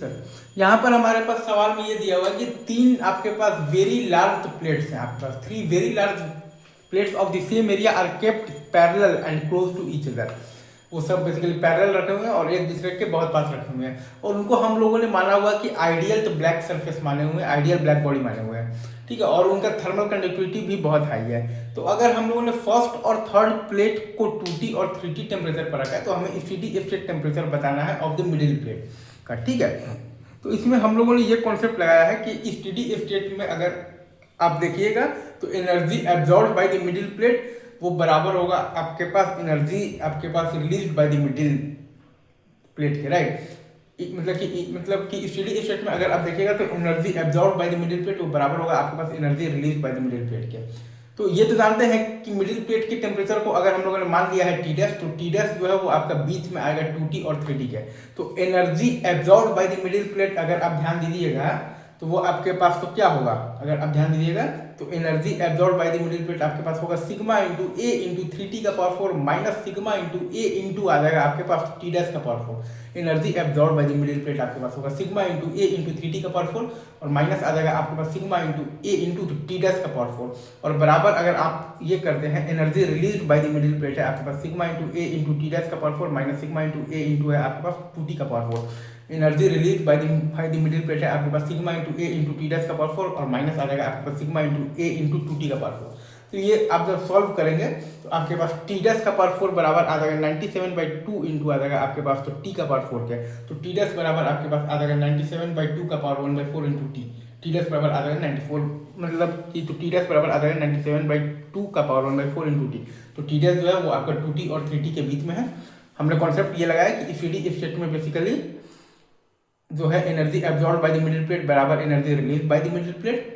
Sir यहाँ पर हमारे पास सवाल में ये दिया हुआ है कि तीन आपके पास वेरी लार्ज प्लेट्स हैं, आपके पास three very large plates of the same area are kept parallel and close to each other. वो सब बेसिकली पैरेलल रखे हुए हैं और एक दूसरे के बहुत पास रखे हुए हैं, और उनको हम लोगों ने माना हुआ कि आइडियल तो ब्लैक सरफेस माने हुए हैं, आइडियल ब्लैक बॉडी माने हुए हैं, ठीक है, और उनका थर्मल कंडक्टिविटी भी बहुत हाई है। तो अगर हम लोगों ने फर्स्ट और थर्ड प्लेट को 2T और 3T टेम्परेचर पर रखा है तो हमें स्टेडी स्टेट टेम्परेचर बताना है ऑफ द मिडिल प्लेट का, ठीक है। तो इसमें हम लोगों ने ये कॉन्सेप्ट लगाया है कि स्टेडी स्टेट में अगर आप देखिएगा तो energy absorb by the middle plate वो बराबर होगा आपके पास एनर्जी आपके पास release by the middle plate के, राइट। मतलब कि स्टेडी स्टेट में अगर आप देखिएगा तो energy absorb by the middle plate वो बराबर होगा आपके पास energy release by the middle plate के। तो ये तो जानते हैं कि मिडिल प्लेट के टेम्परेचर को अगर हम लोगों ने मान लिया है T डैश, तो T डैश जो है वो आपका बीच में आएगा 2T और 3T के। तो energy absorb by the middle plate अगर आप ध्यान दीजिएगा तो वो आपके पास तो क्या होगा, अगर आप ध्यान दीजिएगा तो energy absorb by the middle plate आपके पास होगा sigma into A into 3T का power 4 minus sigma into A into आ जाएगा आपके पास T डैश का power 4। Energy absorb by the middle plate आपके पास होगा sigma into A into 3T का power 4 और माइनस आ जाएगा आपके पास sigma into A into T dash का पावर 4 और बराबर अगर आप ये करते हैं energy release by the middle plate है आपके पास sigma into A into T dash का power 4 minus sigma into A into है आपके पास 2T का power 4। Energy release by the middle plate है आपके पास sigma into A into T dash का power 4 और माइनस आ जाएगा आपके पास sigma into A into 2T का पावर 4। तो ये आप जब सॉल्व करेंगे तो आपके पास T डैश का पावर 4 बराबर आ जाएगा 97/2 इंटू आ जाएगा आपके पास तो T का पावर 4 क्या है, तो T डैश बराबर आपके पास आ जाएगा 97/2 का पावर 1/4 इंटू T डैश बराबर आ जाएगा 94, मतलब कि तो T डैश बराबर आ जाएगा 97/2 का पावर 1/4 इंटू T। तो T डैश जो है वो आपका 2T और 3T के बीच में है। हमने कॉन्सेप्ट ये लगाया कि स्टेडी स्टेट में बेसिकली जो है energy absorb by the middle plate बराबर energy release by the middle plate.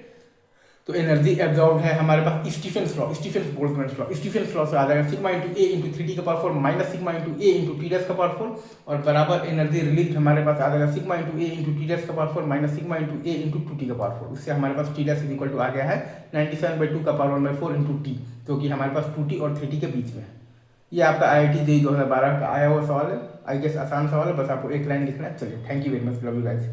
तो एनर्जी एब्जॉर्ब है हमारे पास Stefan's law, Stefan's Boltzmann law, Stefan's law से आ जाएगा sigma into A into 3T का power 4 minus sigma into A into T dash का पावर 4 और बराबर एनर्जी रिलीज हमारे पास आ जाएगा sigma into A into T dash का power 4 minus sigma into A into 2T का पावर 4। उससे हमारे पास T dash is equal to आ गया है 97/2 का पावर 1/4 इंटू T, जो कि हमारे पास 2T और 3T के बीच में है। ये आपका IIT JEE 2012 का आया हुआ सवाल है, आई गेस आसान सवाल है, बस आपको एक लाइन लिखना है। चलिए, thank you very much, love you guys.